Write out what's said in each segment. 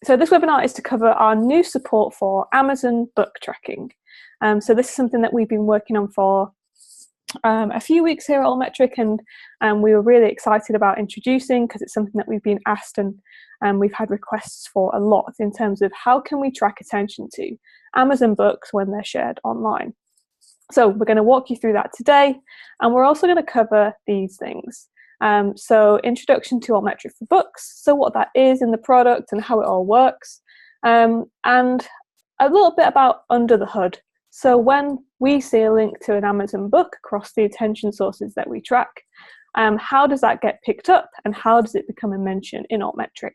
So this webinar is to cover our new support for Amazon book tracking. So this is something that we've been working on for a few weeks here at Altmetric, and we were really excited about introducing, because it's something that we've been asked and we've had requests for a lot in terms of how can we track attention to Amazon books when they're shared online. So we're going to walk you through that today, and we're also going to cover these things. So introduction to Altmetric for books, so what that is in the product and how it all works, and a little bit about under the hood. So when we see a link to an Amazon book across the attention sources that we track, how does that get picked up and how does it become a mention in Altmetric?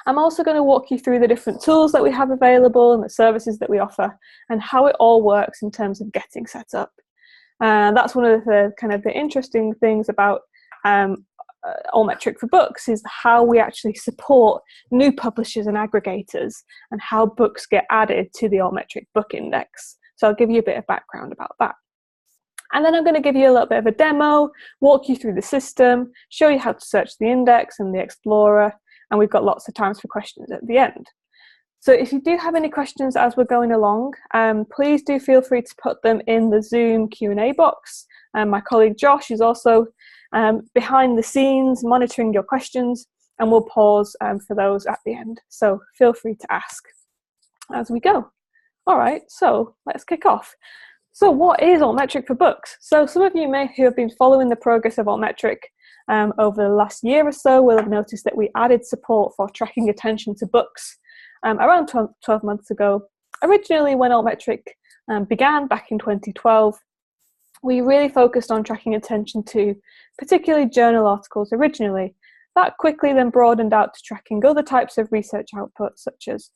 I'm also going to walk you through the different tools that we have available and the services that we offer and how it all works in terms of getting set up. That's one of the kind of the interesting things about Altmetric for books, is how we actually support new publishers and aggregators and how books get added to the Altmetric book index. So I'll give you a bit of background about that. And then I'm going to give you a little bit of a demo, walk you through the system, show you how to search the index and the Explorer, and we've got lots of times for questions at the end. So if you do have any questions as we're going along, please do feel free to put them in the Zoom Q&A box. My colleague Josh is also behind the scenes monitoring your questions, and we'll pause for those at the end. So feel free to ask as we go. All right, so let's kick off. So what is Altmetric for books? So some of you who have been following the progress of Altmetric over the last year or so will have noticed that we added support for tracking attention to books around 12 months ago. Originally, when Altmetric began back in 2012, we really focused on tracking attention to particularly journal articles originally. That quickly then broadened out to tracking other types of research outputs, such as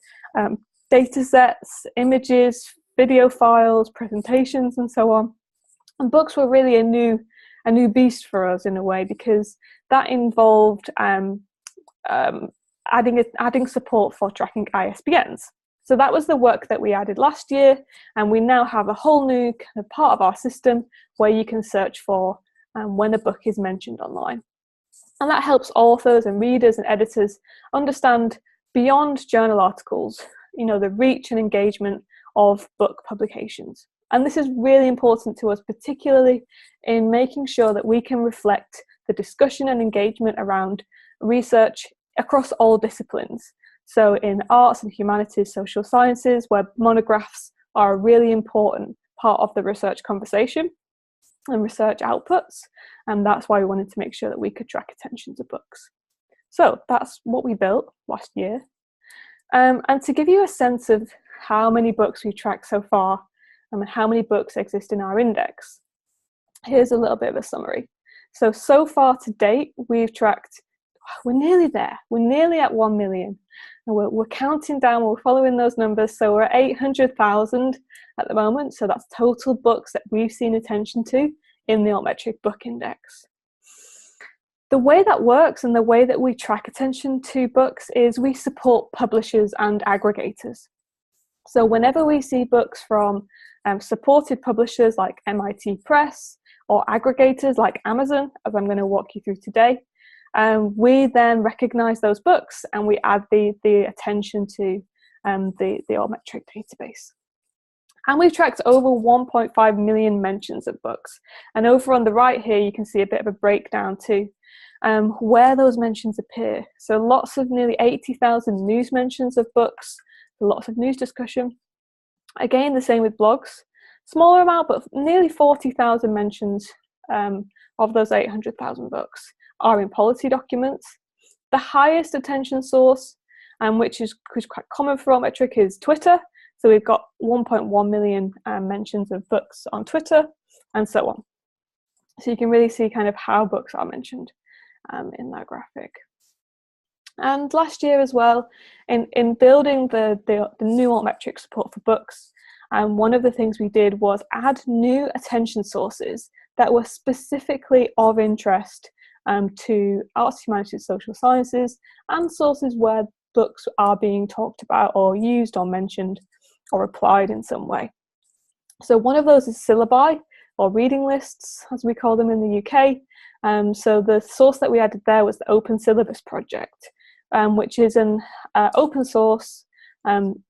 data sets, images, video files, presentations, and so on. And books were really a new beast for us in a way, because that involved adding support for tracking ISBNs. So that was the work that we added last year, and we now have a whole new kind of part of our system where you can search for when a book is mentioned online. And that helps authors and readers and editors understand beyond journal articles, you know, the reach and engagement of book publications. And this is really important to us, particularly in making sure that we can reflect the discussion and engagement around research across all disciplines. So in arts and humanities, social sciences, where monographs are a really important part of the research conversation and research outputs, and that's why we wanted to make sure that we could track attention to books. So that's what we built last year. And to give you a sense of how many books we've tracked so far and how many books exist in our index, here's a little bit of a summary. So far to date, we've tracked, we're nearly there. We're nearly at 1 million. And we're counting down, we're following those numbers. So we're at 800,000 at the moment. So that's total books that we've seen attention to in the Altmetric book index. The way that works and the way that we track attention to books is we support publishers and aggregators. So whenever we see books from supported publishers like MIT Press or aggregators like Amazon, as I'm going to walk you through today, we then recognize those books and we add the attention to the Altmetric database. And we've tracked over 1.5 million mentions of books. And over on the right here, you can see a bit of a breakdown to where those mentions appear. So lots of nearly 80,000 news mentions of books, lots of news discussion. Again, the same with blogs. Smaller amount, but nearly 40,000 mentions of those 800,000 books are in policy documents. The highest attention source, which is quite common for Altmetric, is Twitter. So we've got 1.1 million mentions of books on Twitter, and so on. So you can really see kind of how books are mentioned in that graphic. And last year as well, in building the new Altmetric support for books, one of the things we did was add new attention sources that were specifically of interest to arts, humanities, social sciences, and sources where books are being talked about or used or mentioned or applied in some way. So one of those is syllabi, or reading lists, as we call them in the UK. So the source that we added there was the Open Syllabus project, which is an open source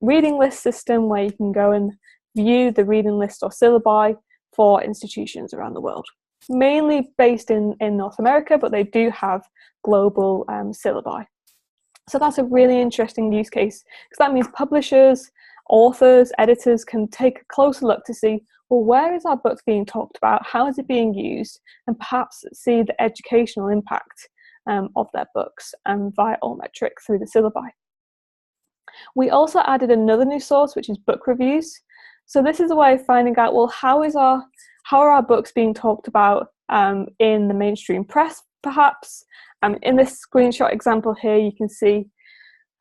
reading list system where you can go and view the reading list or syllabi for institutions around the world. Mainly based in North America, but they do have global syllabi. So that's a really interesting use case, because that means publishers, authors, editors can take a closer look to see, well, where is our book being talked about? How is it being used? And perhaps see the educational impact of their books via Altmetric through the syllabi. We also added another new source, which is book reviews. So this is a way of finding out, well, how are our books being talked about in the mainstream press, perhaps? In this screenshot example here, you can see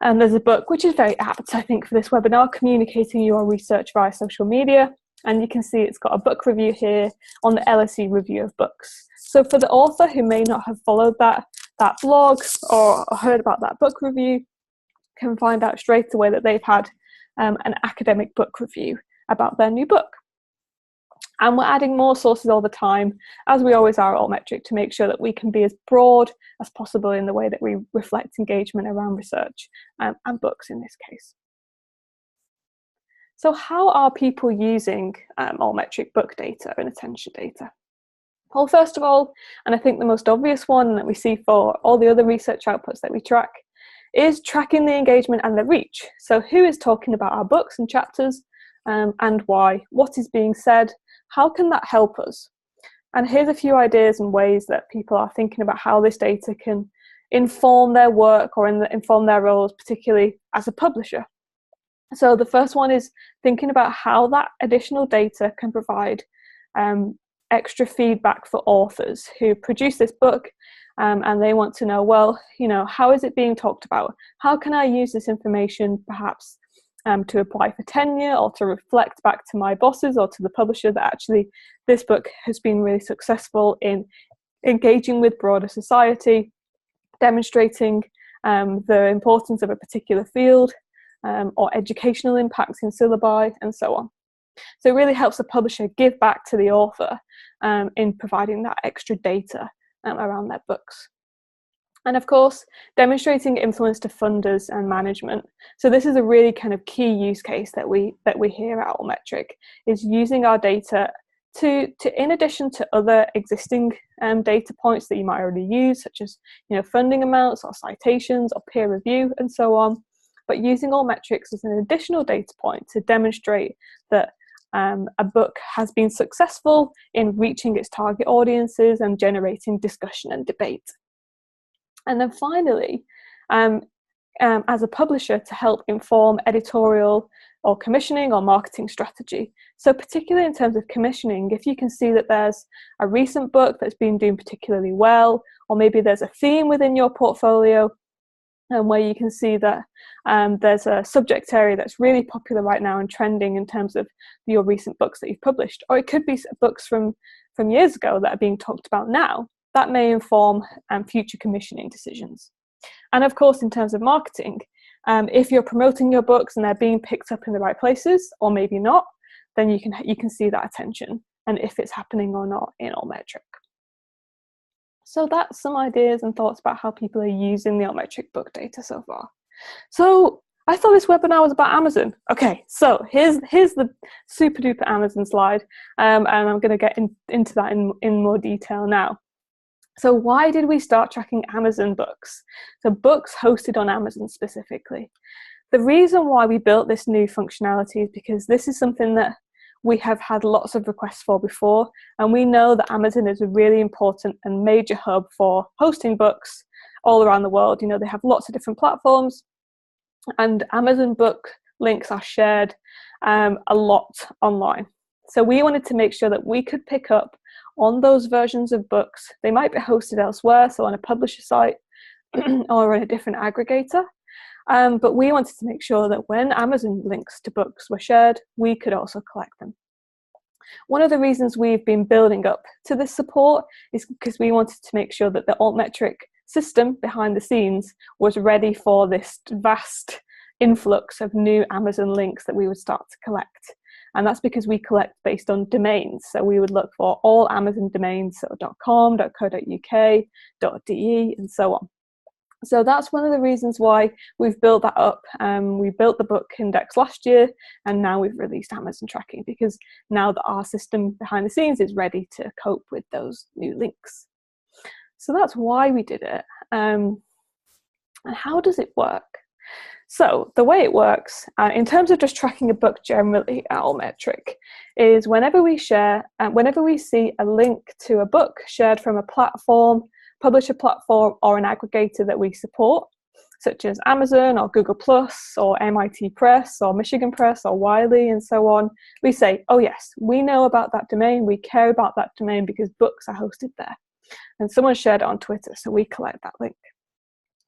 there's a book which is very apt, I think, for this webinar, Communicating Your Research via Social Media. And you can see it's got a book review here on the LSE Review of Books. So for the author who may not have followed that blog or heard about that book review, can find out straight away that they've had an academic book review about their new book. And we're adding more sources all the time, as we always are at Altmetric, to make sure that we can be as broad as possible in the way that we reflect engagement around research and books in this case. So how are people using Altmetric book data and attention data? Well, first of all, and I think the most obvious one that we see for all the other research outputs that we track, is tracking the engagement and the reach. So who is talking about our books and chapters and why? What is being said? How can that help us? And here's a few ideas and ways that people are thinking about how this data can inform their work or inform their roles, particularly as a publisher. So the first one is thinking about how that additional data can provide extra feedback for authors who produce this book and they want to know, well, how is it being talked about? How can I use this information perhaps to apply for tenure or to reflect back to my bosses or to the publisher that actually this book has been really successful in engaging with broader society, demonstrating the importance of a particular field or educational impacts in syllabi and so on. So it really helps the publisher give back to the author in providing that extra data around their books. And of course, demonstrating influence to funders and management. So this is a really kind of key use case that we hear at Altmetric, is using our data to in addition to other existing data points that you might already use, such as funding amounts or citations or peer review and so on, but using Altmetrics as an additional data point to demonstrate that a book has been successful in reaching its target audiences and generating discussion and debate. And then finally, as a publisher, to help inform editorial or commissioning or marketing strategy. So particularly in terms of commissioning, if you can see that there's a recent book that's been doing particularly well, or maybe there's a theme within your portfolio where you can see that there's a subject area that's really popular right now and trending in terms of your recent books that you've published, or it could be books from years ago that are being talked about now, that may inform future commissioning decisions. And of course, in terms of marketing, if you're promoting your books and they're being picked up in the right places, or maybe not, then you can see that attention and if it's happening or not in Altmetric. So that's some ideas and thoughts about how people are using the Altmetric book data so far. So I thought this webinar was about Amazon. Okay, so here's the super duper Amazon slide, and I'm going to get into that in more detail now. So why did we start tracking Amazon books? So books hosted on Amazon specifically. The reason why we built this new functionality is because this is something that we have had lots of requests for before, and we know that Amazon is a really important and major hub for hosting books all around the world. They have lots of different platforms, and Amazon book links are shared a lot online. So we wanted to make sure that we could pick up on those versions of books. They might be hosted elsewhere, so on a publisher site or on a different aggregator. But we wanted to make sure that when Amazon links to books were shared, we could also collect them. One of the reasons we've been building up to this support is because we wanted to make sure that the Altmetric system behind the scenes was ready for this vast influx of new Amazon links that we would start to collect. And that's because we collect based on domains. So we would look for all Amazon domains, so .com, .co.uk, .de, and so on. So that's one of the reasons why we've built that up. We built the book index last year, and now we've released Amazon tracking, because now that our system behind the scenes is ready to cope with those new links. So that's why we did it. And how does it work? So the way it works, in terms of just tracking a book generally at Altmetric, is whenever we see a link to a book shared from a platform, publisher platform, or an aggregator that we support, such as Amazon or Google Plus or MIT Press or Michigan Press or Wiley and so on, we say, oh yes, we know about that domain, we care about that domain because books are hosted there. And someone shared it on Twitter, so we collect that link.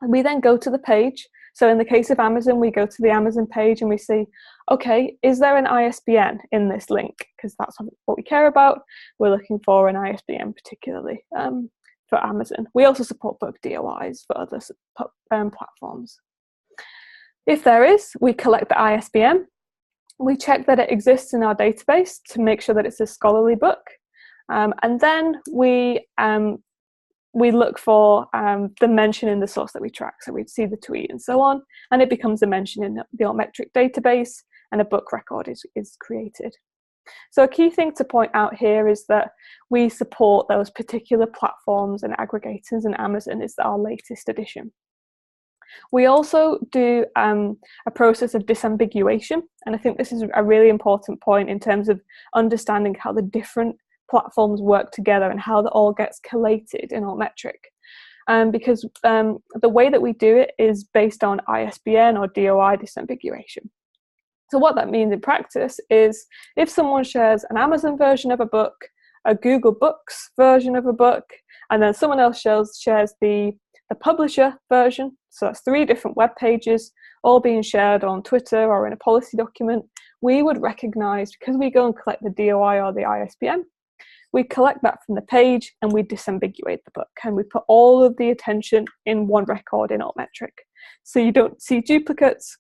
And we then go to the page. So in the case of Amazon, we go to the Amazon page and we see, okay, is there an ISBN in this link? Because that's what we care about. We're looking for an ISBN particularly for Amazon. We also support book DOIs for other platforms. If there is, we collect the ISBN. We check that it exists in our database to make sure that it's a scholarly book. And then we look for the mention in the source that we track. So we'd see the tweet and so on, and it becomes a mention in the Altmetric database, and a book record is created. So a key thing to point out here is that we support those particular platforms and aggregators, and Amazon is our latest addition. We also do a process of disambiguation, and I think this is a really important point in terms of understanding how the different platforms work together and how that all gets collated in Altmetric. Because the way that we do it is based on ISBN or DOI disambiguation. So what that means in practice is if someone shares an Amazon version of a book, a Google Books version of a book, and then someone else shares the publisher version, so that's 3 different web pages all being shared on Twitter or in a policy document, we would recognize, because we go and collect the DOI or the ISBN, we collect that from the page and we disambiguate the book, and we put all of the attention in one record in Altmetric. So you don't see duplicates,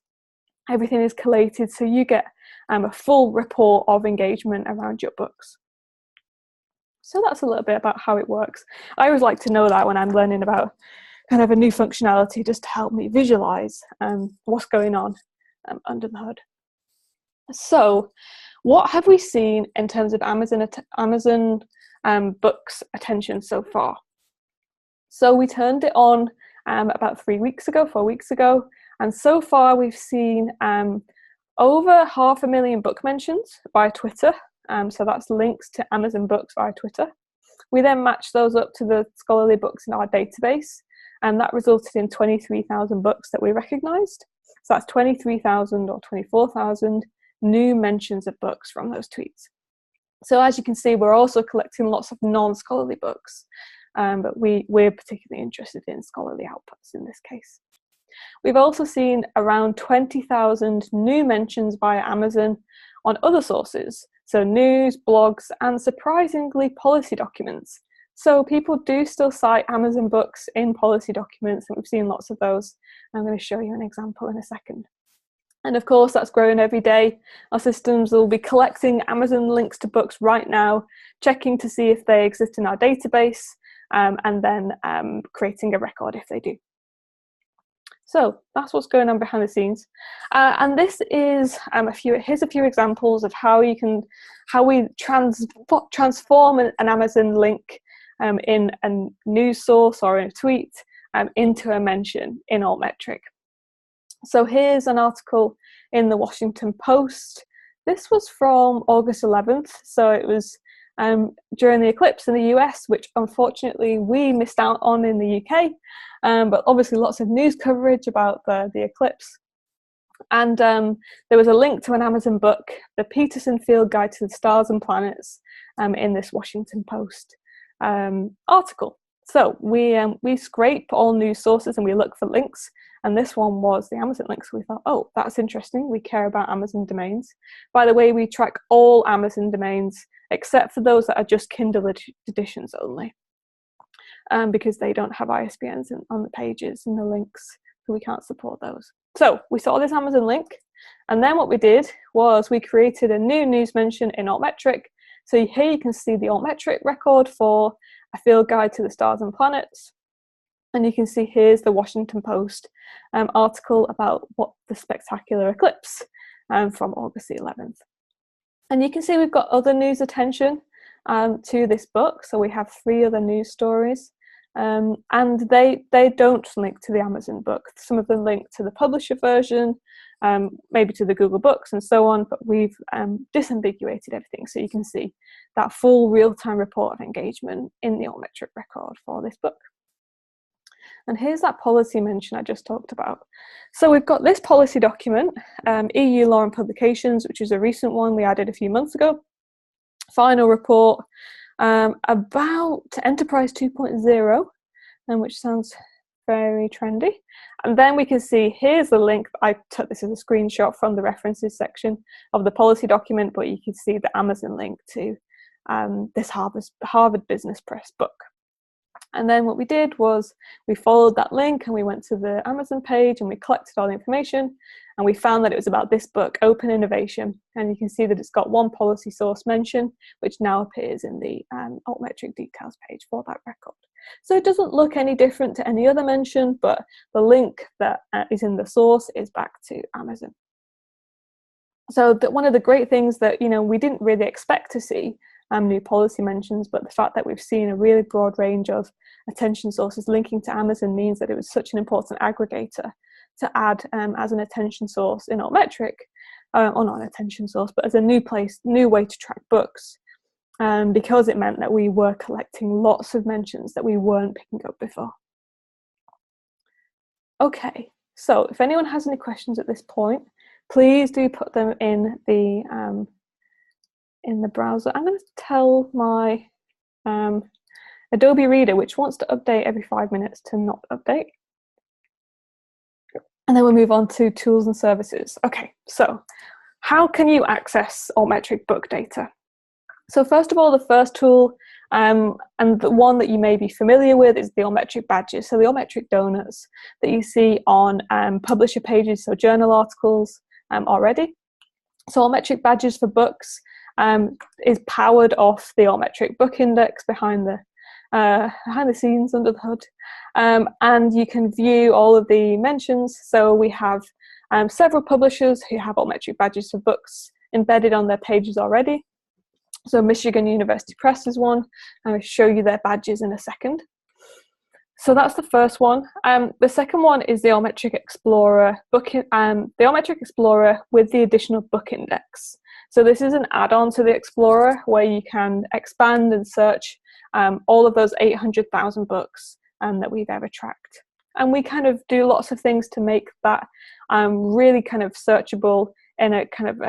everything is collated, so you get a full report of engagement around your books. So that's a little bit about how it works. I always like to know that when I'm learning about kind of a new functionality, just to help me visualize what's going on under the hood. So what have we seen in terms of Amazon books attention so far? So we turned it on about 4 weeks ago, and so far we've seen over 500,000 book mentions via Twitter. So that's links to Amazon books via Twitter. We then matched those up to the scholarly books in our database, and that resulted in 23,000 books that we recognised. So that's 23,000 or 24,000 new mentions of books from those tweets. So as you can see, we're also collecting lots of non-scholarly books, but we're particularly interested in scholarly outputs in this case. We've also seen around 20,000 new mentions via Amazon on other sources, so news, blogs, and surprisingly policy documents. So people do still cite Amazon books in policy documents, and we've seen lots of those. I'm going to show you an example in a second. And of course, that's growing every day. Our systems will be collecting Amazon links to books right now, checking to see if they exist in our database, and then creating a record if they do. So that's what's going on behind the scenes. And this is here's a few examples of how we transform an Amazon link in a news source or in a tweet into a mention in Altmetric. So here's an article in the Washington Post. This was from August 11th, so it was during the eclipse in the US, which unfortunately we missed out on in the UK, but obviously lots of news coverage about the eclipse. And there was a link to an Amazon book, The Peterson Field Guide to the Stars and Planets, in this Washington Post article. So we scrape all news sources and we look for links, and this one was the Amazon link. So we thought, oh, that's interesting. We care about Amazon domains. By the way, we track all Amazon domains except for those that are just Kindle editions only, because they don't have ISBNs on the pages and the links, so we can't support those. So we saw this Amazon link, and then what we did was we created a new news mention in Altmetric. So here you can see the Altmetric record for A Field Guide to the Stars and Planets. And you can see here's the Washington Post article about what the spectacular eclipse from August the 11th. And you can see we've got other news attention to this book. So we have 3 other news stories. And they don't link to the Amazon book. Some of them link to the publisher version, maybe to the Google Books and so on, but we've disambiguated everything. So you can see that full real-time report of engagement in the Altmetric record for this book. And here's that policy mention I just talked about. So we've got this policy document, EU Law and Publications, which is a recent one we added a few months ago. Final report about Enterprise 2.0, which sounds very trendy. And then we can see here's the link. I took this as a screenshot from the references section of the policy document, but you can see the Amazon link to this Harvard Business Press book. And then what we did was we followed that link and we went to the Amazon page and we collected all the information, and we found that it was about this book, Open Innovation. And you can see that it's got one policy source mention, which now appears in the Altmetric details page for that record. So it doesn't look any different to any other mention, but the link that is in the source is back to Amazon. So one of the great things that we didn't really expect to see new policy mentions, but the fact that we've seen a really broad range of attention sources linking to Amazon means that it was such an important aggregator to add as an attention source in Altmetric, or not an attention source, but as a new way to track books, because it meant that we were collecting lots of mentions that we weren't picking up before. Okay, so if anyone has any questions at this point, please do put them in the browser. I'm going to tell my Adobe Reader, which wants to update every 5 minutes, to not update. And then we'll move on to tools and services. Okay, so how can you access Altmetric book data? So first of all, the first tool, and the one that you may be familiar with, is the Altmetric badges. So the Altmetric donuts that you see on publisher pages, so journal articles already. So Altmetric badges for books is powered off the Altmetric book index behind the scenes, under the hood, and you can view all of the mentions. So we have several publishers who have Altmetric badges for books embedded on their pages already. So Michigan University Press is one, and I'll show you their badges in a second. So that's the first one. The second one is the Altmetric Explorer the Altmetric Explorer with the additional book index. So this is an add-on to the Explorer where you can expand and search all of those 800,000 books that we've ever tracked. And we kind of do lots of things to make that really kind of searchable in a kind of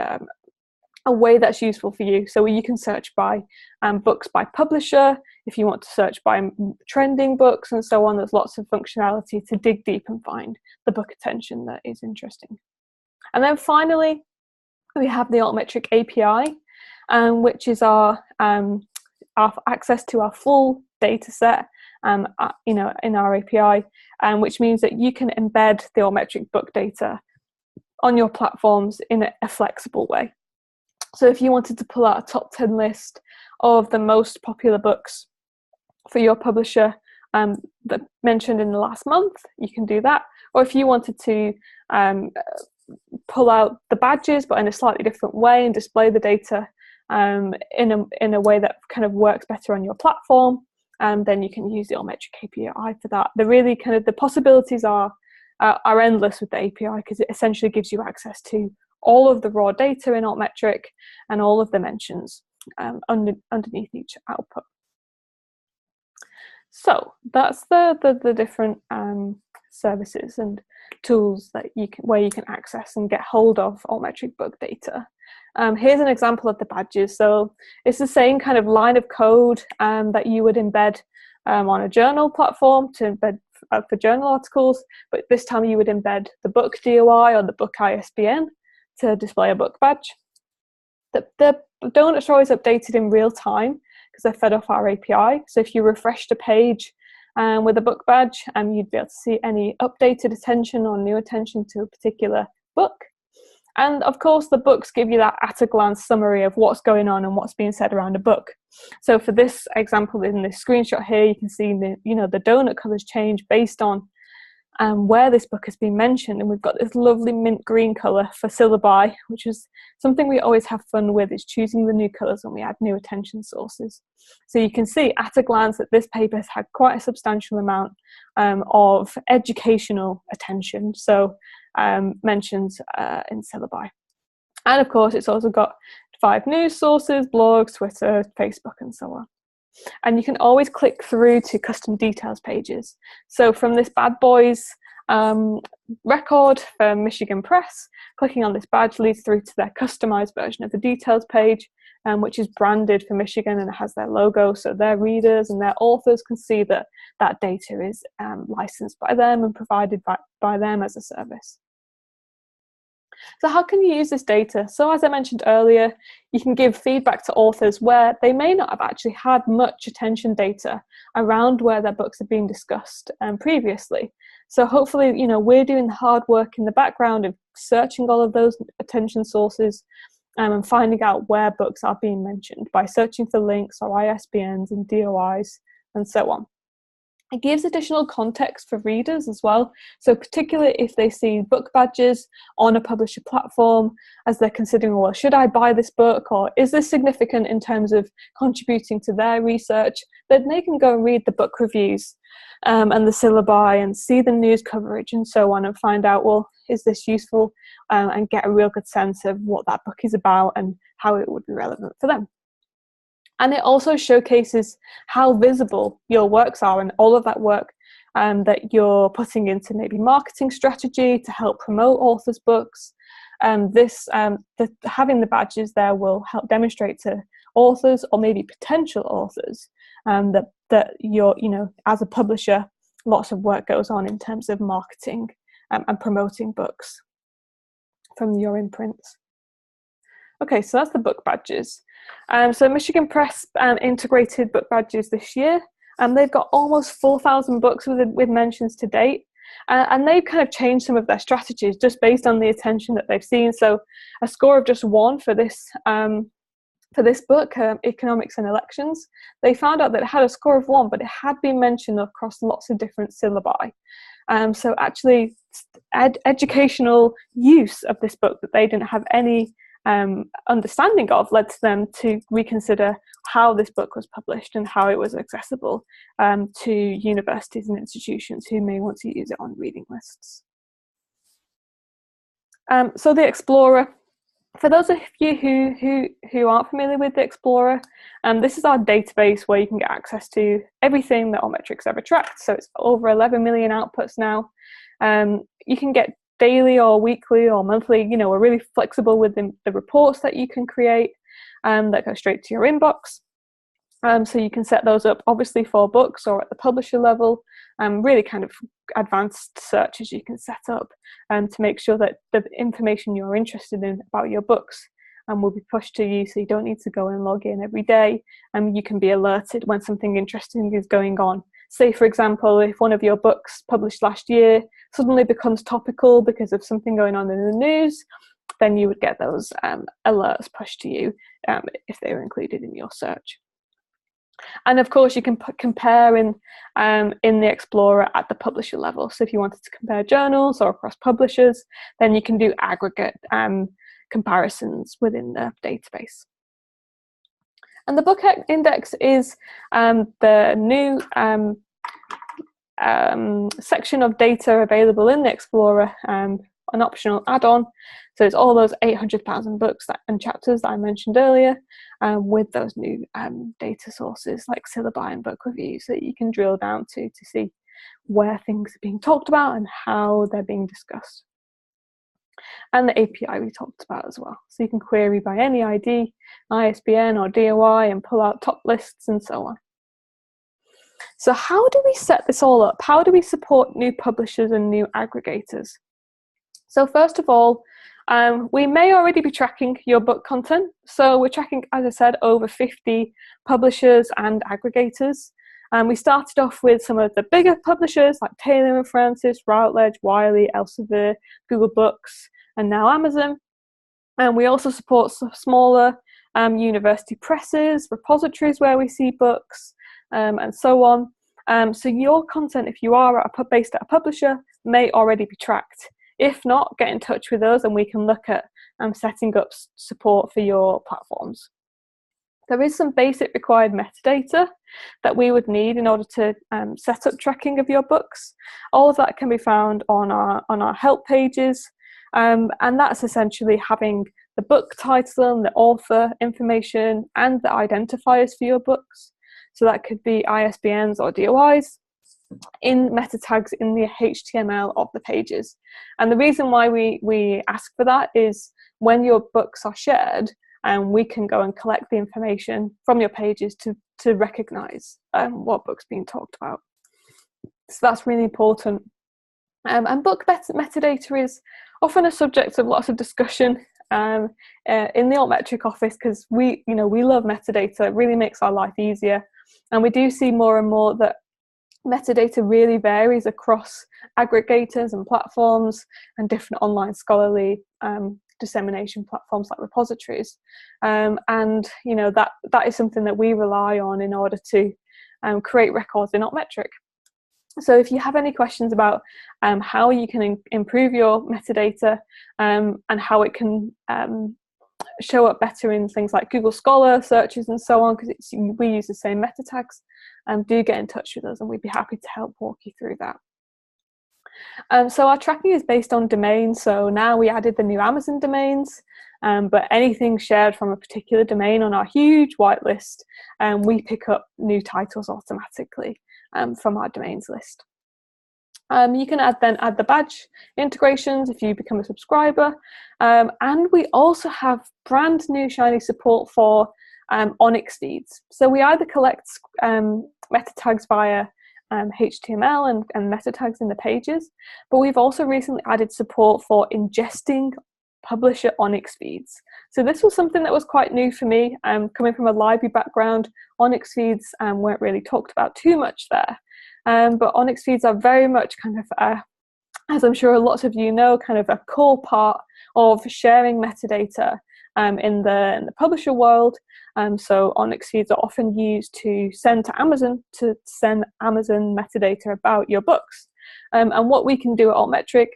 a way that's useful for you. So you can search by books by publisher, if you want to search by trending books and so on. There's lots of functionality to dig deep and find the book attention that is interesting. And then finally, we have the Altmetric API, which is our access to our full data set in our API, which means that you can embed the Altmetric book data on your platforms in a flexible way. So if you wanted to pull out a top 10 list of the most popular books for your publisher that mentioned in the last month, you can do that. Or if you wanted to pull out the badges but in a slightly different way and display the data in a way that kind of works better on your platform, then you can use the Altmetric API for that. The possibilities are endless with the API, because it essentially gives you access to all of the raw data in Altmetric and all of the mentions underneath each output. So that's the different services and tools that where you can access and get hold of Altmetric book data. Here's an example of the badges. So it's the same kind of line of code that you would embed on a journal platform to embed for journal articles, but this time you would embed the book DOI or the book ISBN to display a book badge. The donuts are always updated in real time because they're fed off our API. So if you refreshed a page with a book badge, you'd be able to see any updated attention or new attention to a particular book. And of course, the books give you that at-a-glance summary of what's going on and what's being said around a book. So for this example in this screenshot here, you can see the donut colours change based on where this book has been mentioned, and we've got this lovely mint green colour for syllabi, which is something we always have fun with, is choosing the new colours when we add new attention sources. So you can see at a glance that this paper has had quite a substantial amount of educational attention, so mentions in syllabi. And of course it's also got 5 news sources, blogs, Twitter, Facebook, and so on. And you can always click through to custom details pages. So from this Bad Boys record for Michigan Press, clicking on this badge leads through to their customized version of the details page, which is branded for Michigan and it has their logo, so their readers and their authors can see that that data is licensed by them and provided by them as a service. So how can you use this data? So as I mentioned earlier, you can give feedback to authors where they may not have actually had much attention data around where their books have been discussed previously. So hopefully, we're doing the hard work in the background of searching all of those attention sources and finding out where books are being mentioned by searching for links or ISBNs and DOIs and so on. It gives additional context for readers as well. So particularly if they see book badges on a publisher platform as they're considering, well, should I buy this book, or is this significant in terms of contributing to their research, then they can go and read the book reviews and the syllabi and see the news coverage and so on and find out, well, is this useful, and get a real good sense of what that book is about and how it would be relevant for them. And it also showcases how visible your works are and all of that work that you're putting into maybe marketing strategy to help promote authors' books. Having the badges there will help demonstrate to authors or maybe potential authors that you're, as a publisher, lots of work goes on in terms of marketing and promoting books from your imprints. Okay, so that's the book badges. So Michigan Press integrated book badges this year, and they've got almost 4,000 books with mentions to date, and they've kind of changed some of their strategies just based on the attention that they've seen. So a score of just 1 for this book, Economics and Elections, they found out that it had a score of 1, but it had been mentioned across lots of different syllabi. So actually, educational use of this book that they didn't have any understanding of led to them to reconsider how this book was published and how it was accessible to universities and institutions who may want to use it on reading lists. So the Explorer, for those of you who aren't familiar with the Explorer, this is our database where you can get access to everything that Altmetric's ever tracked. So it's over 11 million outputs now. You can get daily or weekly or monthly. We're really flexible with the reports that you can create that go straight to your inbox. So you can set those up obviously for books or at the publisher level, really kind of advanced searches you can set up to make sure that the information you're interested in about your books will be pushed to you, so you don't need to go and log in every day, and you can be alerted when something interesting is going on. Say, for example, if one of your books published last year suddenly becomes topical because of something going on in the news, then you would get those alerts pushed to you if they were included in your search. And of course, you can compare in the Explorer at the publisher level. So if you wanted to compare journals or across publishers, then you can do aggregate comparisons within the database. And the book index is the new section of data available in the Explorer, an optional add-on. So it's all those 800,000 books and chapters that I mentioned earlier, with those new data sources like syllabi and book reviews that you can drill down to see where things are being talked about and how they're being discussed. And the API we talked about as well. So you can query by any ID, ISBN or DOI and pull out top lists and so on. So how do we set this all up? How do we support new publishers and new aggregators? So first of all, we may already be tracking your book content. So we're tracking, as I said, over 50 publishers and aggregators. We started off with some of the bigger publishers like Taylor & Francis, Routledge, Wiley, Elsevier, Google Books, and now Amazon. And we also support smaller university presses, repositories where we see books, and so on. So your content, if you are based at a publisher, may already be tracked. If not, get in touch with us and we can look at setting up support for your platforms. There is some basic required metadata that we would need in order to set up tracking of your books. All of that can be found on our help pages, and that's essentially having the book title and the author information and the identifiers for your books. So that could be ISBNs or DOIs in meta tags in the HTML of the pages. And the reason why we ask for that is when your books are shared, and we can go and collect the information from your pages to recognize what book's being talked about. So that's really important. And book metadata is often a subject of lots of discussion in the Altmetric office, because we love metadata. It really makes our life easier. And we do see more and more that metadata really varies across aggregators and platforms and different online scholarly dissemination platforms like repositories, and that is something that we rely on in order to create records in Altmetric. So if you have any questions about how you can improve your metadata and how it can show up better in things like Google Scholar searches and so on, because we use the same meta tags, do get in touch with us and we'd be happy to help walk you through that. So our tracking is based on domains. So now we added the new Amazon domains, but anything shared from a particular domain on our huge whitelist, we pick up new titles automatically from our domains list. You can add the badge integrations if you become a subscriber, and we also have brand new shiny support for Onyx feeds. So we either collect meta tags via HTML and meta tags in the pages, but we've also recently added support for ingesting publisher Onyx feeds. So this was something that was quite new for me. Coming from a library background, Onyx feeds weren't really talked about too much there, but Onyx feeds are very much kind of, as I'm sure lots of you know, kind of a core part of sharing metadata in the publisher world. So Onyx feeds are often used to send to Amazon metadata about your books. And what we can do at Altmetric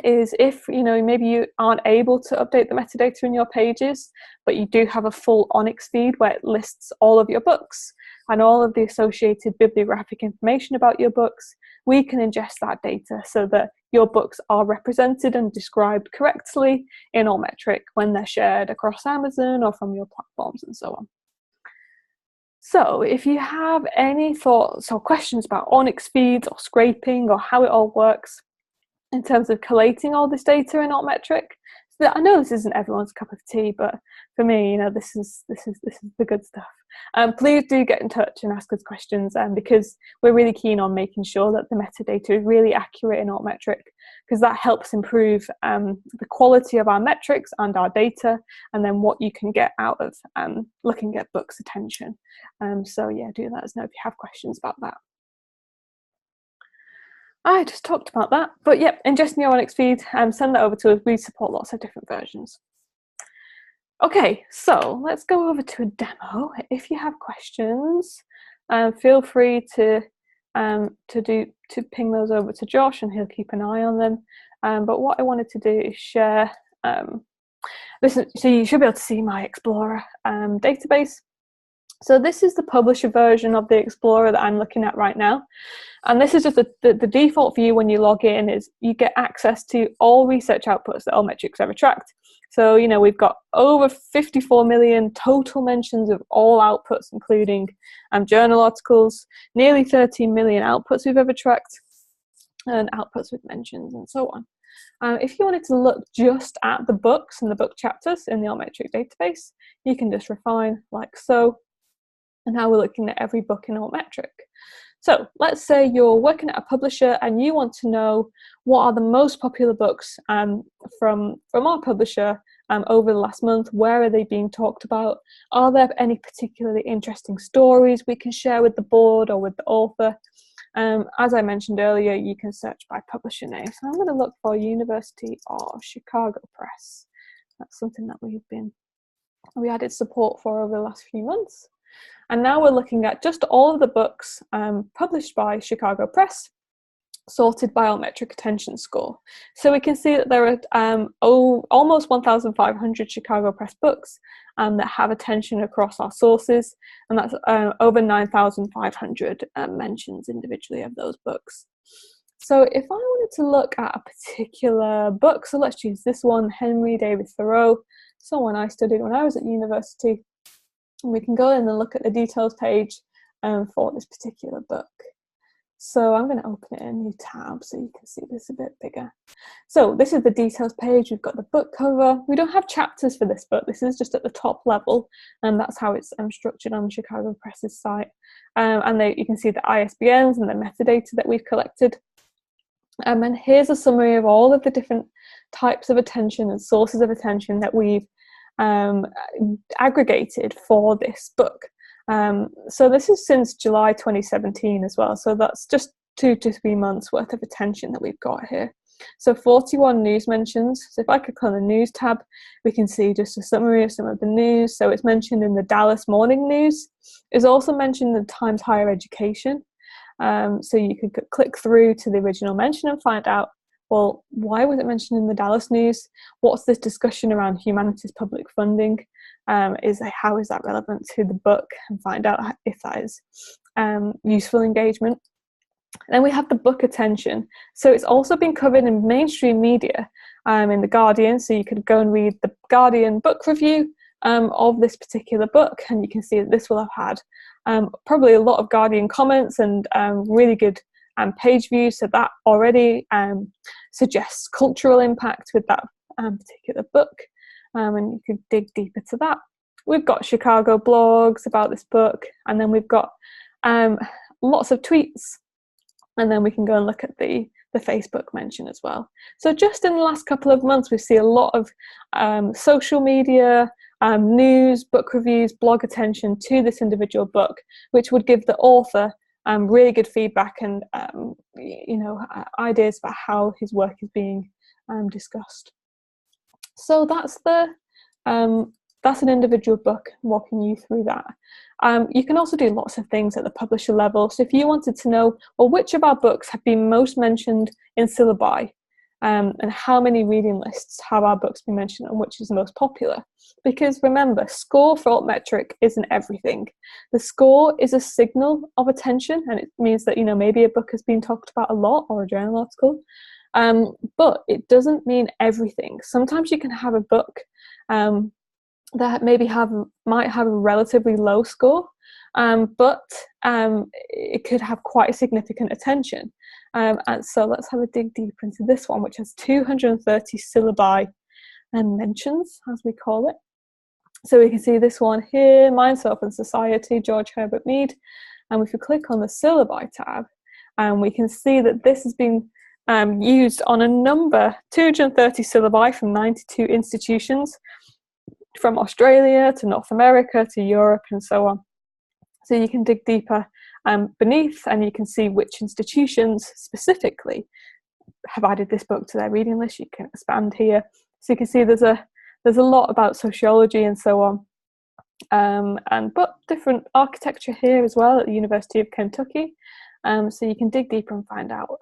is, if maybe you aren't able to update the metadata in your pages, but you do have a full Onyx feed where it lists all of your books and all of the associated bibliographic information about your books, we can ingest that data so that your books are represented and described correctly in Altmetric when they're shared across Amazon or from your platforms and so on. So if you have any thoughts or questions about Onyx feeds or scraping or how it all works in terms of collating all this data in Altmetric, so I know this isn't everyone's cup of tea, but for me, this is the good stuff. Please do get in touch and ask us questions, because we're really keen on making sure that the metadata is really accurate in Altmetric, because that helps improve the quality of our metrics and our data, and then what you can get out of looking at books' attention. So yeah, do let us know if you have questions about that. I just talked about that, but yep, ingesting your Onyx feed, send that over to us. We support lots of different versions. Okay, so let's go over to a demo. If you have questions, feel free to ping those over to Josh, and he'll keep an eye on them. But what I wanted to do is share. Listen, so you should be able to see my Explorer database. So this is the publisher version of the Explorer that I'm looking at right now. And this is just the default view when you log in. Is you get access to all research outputs that Altmetric's ever tracked. So, we've got over 54 million total mentions of all outputs, including journal articles, nearly 13 million outputs we've ever tracked, and outputs with mentions and so on. If you wanted to look just at the books and the book chapters in the Altmetric database, you can just refine like so. And now we're looking at every book in Altmetric. So let's say you're working at a publisher and you want to know what are the most popular books from our publisher over the last month. Where are they being talked about? Are there any particularly interesting stories we can share with the board or with the author? As I mentioned earlier, you can search by publisher name. So I'm going to look for University of Chicago Press. That's something that we've been we added support for over the last few months. And now we're looking at just all of the books published by Chicago Press, sorted by Altmetric attention score. So we can see that there are almost 1,500 Chicago Press books that have attention across our sources, and that's over 9,500 mentions individually of those books. So if I wanted to look at a particular book, so let's choose this one, Henry David Thoreau, someone I studied when I was at university, and we can go in and look at the details page for this particular book. So I'm going to open it in a new tab so you can see this a bit bigger. So this is the details page. We've got the book cover. We don't have chapters for this book. This is just at the top level, and that's how it's structured on Chicago Press's site. And you can see the ISBNs and the metadata that we've collected. And here's a summary of all of the different types of attention and sources of attention that we've aggregated for this book. So this is since July 2017 as well, so that's just 2 to 3 months worth of attention that we've got here. So 41 news mentions. So if I click on the news tab, we can see just a summary of some of the news. So it's mentioned in the Dallas Morning News. It's also mentioned in the Times Higher Education. So you could click through to the original mention and find out, well, why was it mentioned in the Dallas News? What's this discussion around humanities public funding? How is that relevant to the book? And find out if that is useful engagement. And then we have the book attention. So it's also been covered in mainstream media, in The Guardian. So you could go and read the Guardian book review of this particular book, and you can see that this will have had probably a lot of Guardian comments and really good page views. So that already suggests cultural impact with that particular book. And you could dig deeper to that. We've got Chicago blogs about this book, and then we've got lots of tweets, and then we can go and look at the Facebook mention as well. So just in the last couple of months, we see a lot of social media, news, book reviews, blog attention to this individual book, which would give the author really good feedback and ideas about how his work is being discussed. So that's an individual book, walking you through that. You can also do lots of things at the publisher level. So if you wanted to know, well, which of our books have been most mentioned in syllabi, and how many reading lists have our books been mentioned, and which is the most popular? Because remember, score for Altmetric isn't everything. The score is a signal of attention, and it means that maybe a book has been talked about a lot, or a journal article. But it doesn't mean everything. Sometimes you can have a book that might have a relatively low score, but it could have quite a significant attention. And so let's have a dig deeper into this one, which has 230 syllabi and mentions, as we call it. So we can see this one here, Mind, Self and Society, George Herbert Mead. And if we click on the syllabi tab, we can see that this has been used on a number, 230 syllabi from 92 institutions, from Australia to North America to Europe and so on. So you can dig deeper beneath, and you can see which institutions specifically have added this book to their reading list. You can expand here. So you can see there's a lot about sociology and so on, but different architecture here as well at the University of Kentucky. So you can dig deeper and find out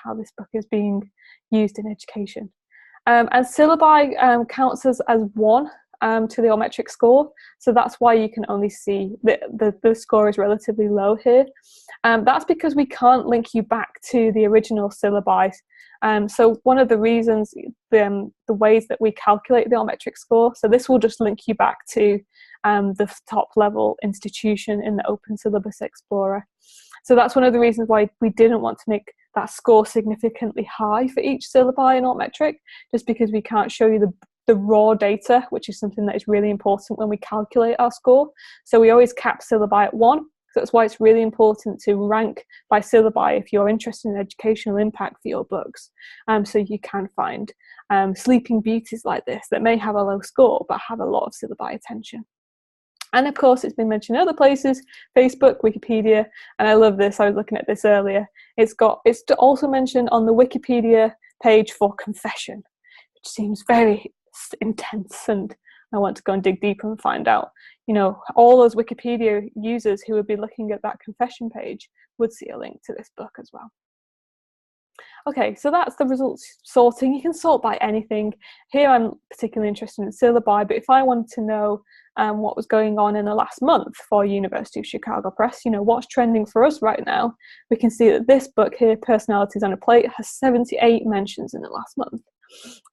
how this book is being used in education. And syllabi counts as one to the Altmetric score, so that's why you can only see the score is relatively low here. That's because we can't link you back to the original syllabi. So one of the reasons, the ways that we calculate the Altmetric score, so this will just link you back to the top level institution in the Open Syllabus Explorer. So that's one of the reasons why we didn't want to make that score significantly high for each syllabi in Altmetric, just because we can't show you the raw data, which is something that is really important when we calculate our score. So we always cap syllabi at 1. So that's why it's really important to rank by syllabi if you're interested in educational impact for your books. So you can find sleeping beauties like this that may have a low score but have a lot of syllabi attention. And of course, it's been mentioned in other places, Facebook, Wikipedia, and I love this. I was looking at this earlier. It's also mentioned on the Wikipedia page for confession, which seems very intense and I want to go and dig deeper and find out, all those Wikipedia users who would be looking at that confession page would see a link to this book as well. Okay, so that's the results sorting. You can sort by anything. Here I'm particularly interested in syllabi, but if I wanted to know what was going on in the last month for University of Chicago Press, what's trending for us right now, we can see that this book here, Personalities on a Plate, has 78 mentions in the last month.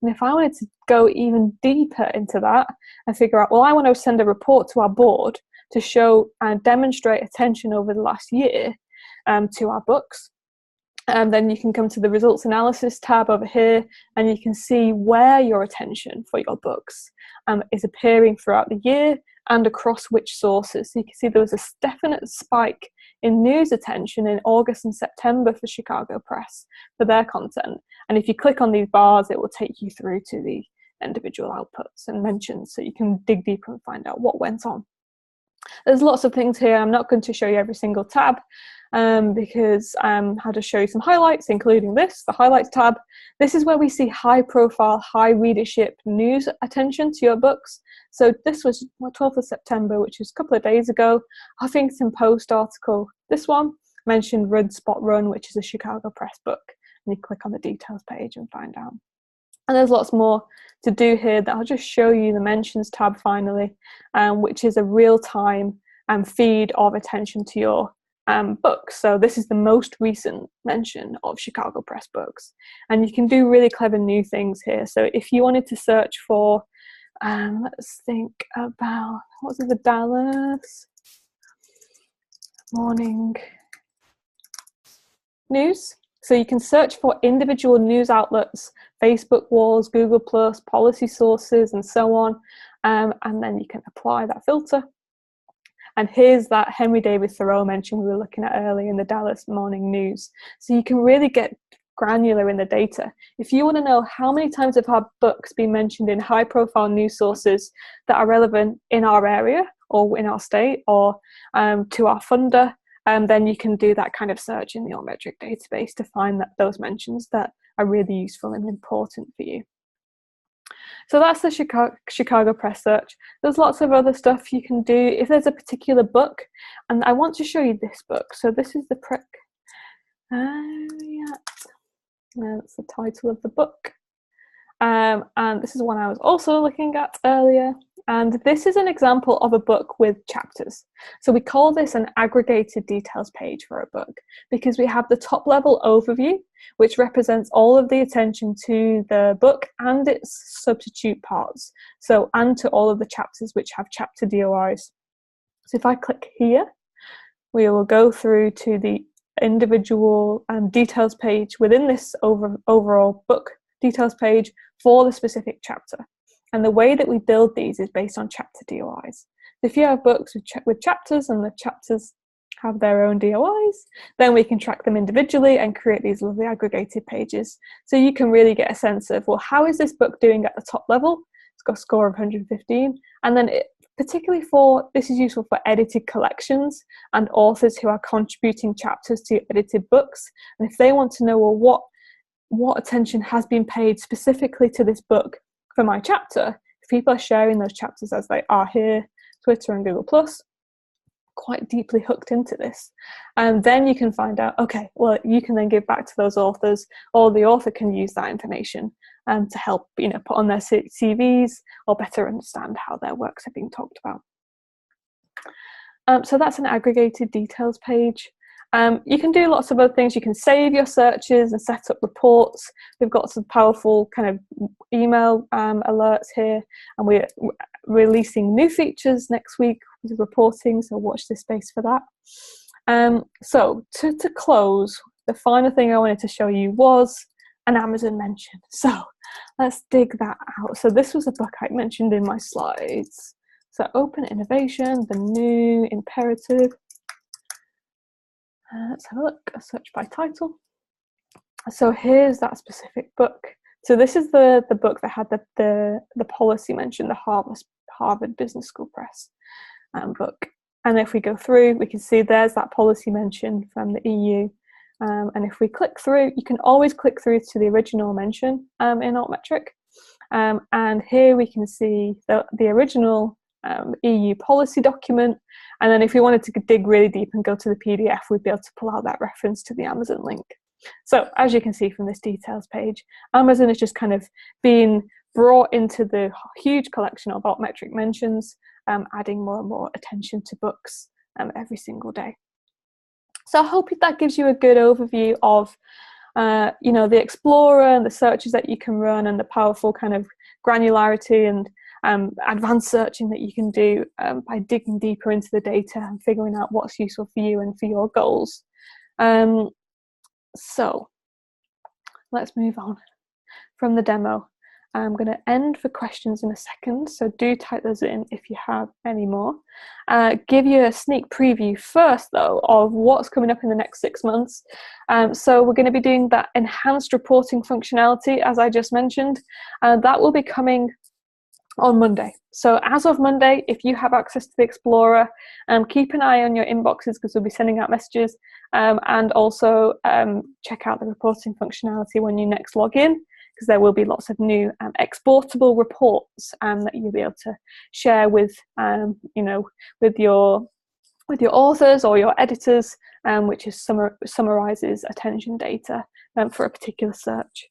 And if I wanted to go even deeper into that and figure out, well, I want to send a report to our board to show and demonstrate attention over the last year to our books, and then you can come to the results analysis tab over here, and you can see where your attention for your books is appearing throughout the year and across which sources. So you can see there was a definite spike in news attention in August and September for Chicago Press for their content. And if you click on these bars, it will take you through to the individual outputs and mentions, so you can dig deeper and find out what went on. There's lots of things here. I'm not going to show you every single tab because I had to show you some highlights, including this, the highlights tab. This is where we see high profile, high readership news attention to your books. So this was 12th of September, which was a couple of days ago. Huffington Post article, this one, mentioned Run Spot Run, which is a Chicago Press book. And you click on the details page and find out. And there's lots more to do here that I'll just show you the mentions tab finally, which is a real-time feed of attention to your books. So this is the most recent mention of Chicago Press books. And you can do really clever new things here. So if you wanted to search for, let's think about, what was it, the Dallas Morning News. So you can search for individual news outlets, Facebook walls, Google+, policy sources, and so on. And then you can apply that filter. And here's that Henry David Thoreau mention we were looking at earlier in the Dallas Morning News. So you can really get granular in the data. If you want to know how many times have our books been mentioned in high-profile news sources that are relevant in our area or in our state or to our funder, then you can do that kind of search in the Altmetric database to find those mentions that are really useful and important for you. So that's the Chicago Press search. There's lots of other stuff you can do if there's a particular book, and I want to show you this book. So this is the that's the title of the book, and this is one I was also looking at earlier. And this is an example of a book with chapters. So we call this an aggregated details page for a book because we have the top level overview, which represents all of the attention to the book and its substitute parts. So, and to all of the chapters which have chapter DOIs. So if I click here, we will go through to the individual details page within this overall book details page for the specific chapter. And the way that we build these is based on chapter DOIs. If you have books with chapters and the chapters have their own DOIs, then we can track them individually and create these lovely aggregated pages. So you can really get a sense of, well, how is this book doing at the top level? It's got a score of 115. And then particularly this is useful for edited collections and authors who are contributing chapters to edited books. And if they want to know, well, what attention has been paid specifically to this book for my chapter, if people are sharing those chapters as they are here, Twitter and Google+, quite deeply hooked into this. And then you can find out, okay, well, you can then give back to those authors, or the author can use that information to help, put on their CVs or better understand how their works are being talked about. So that's an aggregated details page. You can do lots of other things. You can save your searches and set up reports. We've got some powerful kind of email alerts here, and we're releasing new features next week with reporting, so watch this space for that. So to close, the final thing I wanted to show you was an Amazon mention. So let's dig that out. So this was a book I mentioned in my slides. So Open Innovation, the New Imperative. Let's have a look, a search by title. So here's that specific book. So this is the book that had the policy mention, the Harvard Business School Press book. And if we go through, we can see there's that policy mention from the EU. And if we click through, you can always click through to the original mention in Altmetric. And here we can see the original EU policy document. And then if we wanted to dig really deep and go to the PDF, we'd be able to pull out that reference to the Amazon link. So as you can see from this details page, Amazon is just kind of being brought into the huge collection of Altmetric mentions, adding more and more attention to books every single day. So I hope that gives you a good overview of the Explorer and the searches that you can run, and the powerful kind of granularity and advanced searching that you can do by digging deeper into the data and figuring out what's useful for you and for your goals. So let's move on from the demo. I'm going to end for questions in a second, so do type those in if you have any more. Give you a sneak preview first, though, of what's coming up in the next 6 months. So we're going to be doing that enhanced reporting functionality, as I just mentioned. That will be coming on Monday. So as of Monday, if you have access to the Explorer, keep an eye on your inboxes because we'll be sending out messages, and also check out the reporting functionality when you next log in, because there will be lots of new exportable reports that you'll be able to share with with your authors or your editors, which is summarizes attention data for a particular search.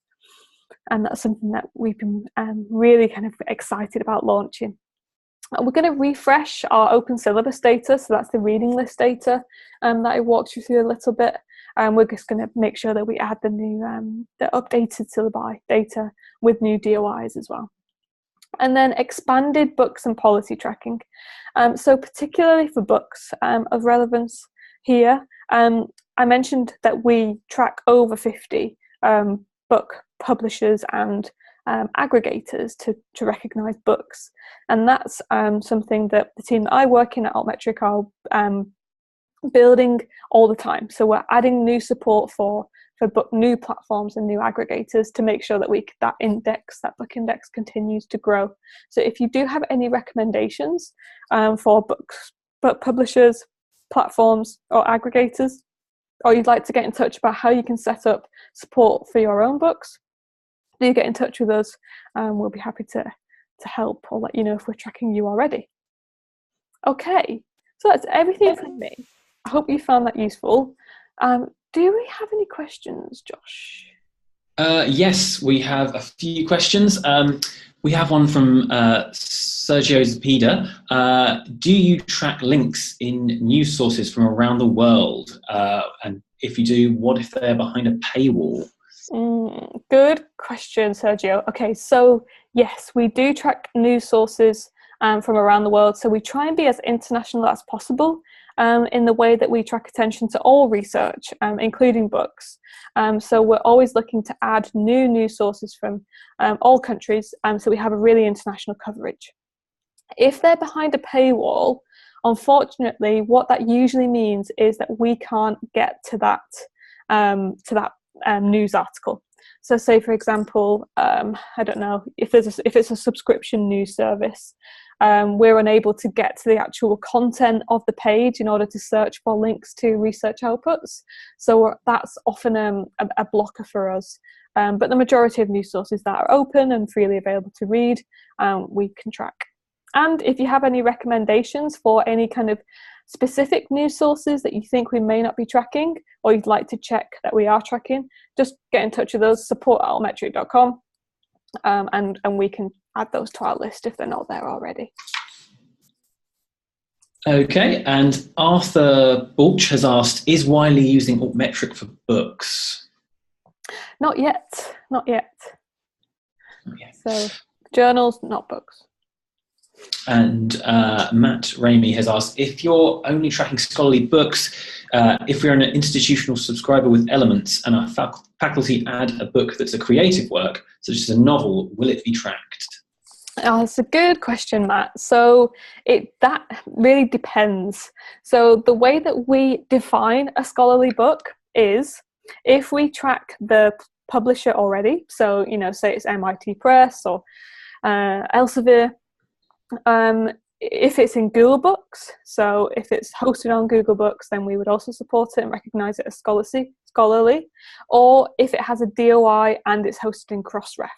And that's something that we've been really kind of excited about launching. We're going to refresh our open syllabus data, so that's the reading list data that I walked you through a little bit. We're just going to make sure that we add the new, the updated syllabi data with new DOIs as well. And then expanded books and policy tracking. So particularly for books of relevance here, I mentioned that we track over 50 book publishers and aggregators to recognise books. And that's something that the team that I work in at Altmetric are building all the time. So we're adding new support for new platforms and new aggregators to make sure that that book index continues to grow. So if you do have any recommendations for book publishers, platforms or aggregators, or you'd like to get in touch about how you can set up support for your own books, do get in touch with us. We'll be happy to help or let you know if we're tracking you already. Okay, so that's everything from me. I hope you found that useful. Do we have any questions, Josh? Yes, we have a few questions. We have one from Sergio Zapida. Do you track links in news sources from around the world? And if you do, what if they're behind a paywall? Good question, Sergio. Okay, so yes, we do track news sources from around the world. So we try and be as international as possible in the way that we track attention to all research, including books. So we're always looking to add new news sources from all countries, so we have a really international coverage. If they're behind a paywall, unfortunately, what that usually means is that we can't get to that news article. So say, for example, I don't know, if it's a subscription news service, we're unable to get to the actual content of the page in order to search for links to research outputs. So that's often a blocker for us. But the majority of news sources that are open and freely available to read, we can track. And if you have any recommendations for any kind of specific news sources that you think we may not be tracking, or you'd like to check that we are tracking, just get in touch with us, support@altmetric.com, and we can add those to our list if they're not there already. Okay, and Arthur Balch has asked, is Wiley using Altmetric for books? Not yet, not yet. So journals, not books. And Matt Ramey has asked, if you're only tracking scholarly books, if we're an institutional subscriber with Elements and our faculty add a book that's a creative work, such as a novel, will it be tracked? That's a good question, Matt. So that really depends. So the way that we define a scholarly book is if we track the publisher already, so say it's MIT Press or Elsevier, if it's in Google Books, so if it's hosted on Google Books, then we would also support it and recognise it as scholarly, or if it has a DOI and it's hosted in Crossref,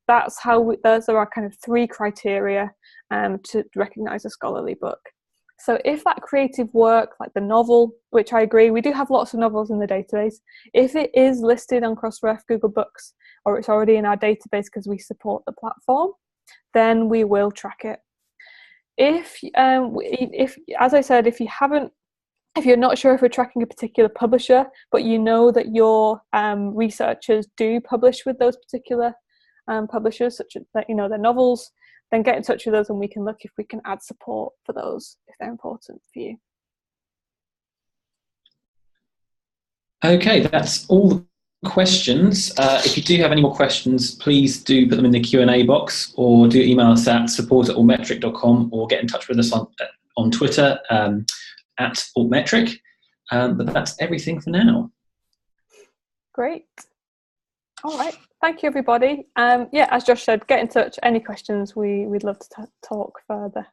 those are our kind of 3 criteria to recognise a scholarly book. So if that creative work, like the novel, which I agree, we do have lots of novels in the database, if it is listed on Crossref, Google Books, or it's already in our database because we support the platform, then we will track it. If as I said, if you're not sure if we're tracking a particular publisher, but you know that your researchers do publish with those particular publishers, such as their novels, then get in touch with us and we can look if we can add support for those if they're important for you. Okay, that's all the questions. If you do have any more questions, please do put them in the Q&A box, or do email us at support@altmetric.com, or get in touch with us on Twitter at Altmetric. But that's everything for now. Great. All right. Thank you, everybody. Yeah, as Josh said, get in touch. Any questions, we'd love to talk further.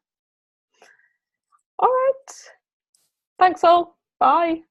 All right. Thanks all. Bye.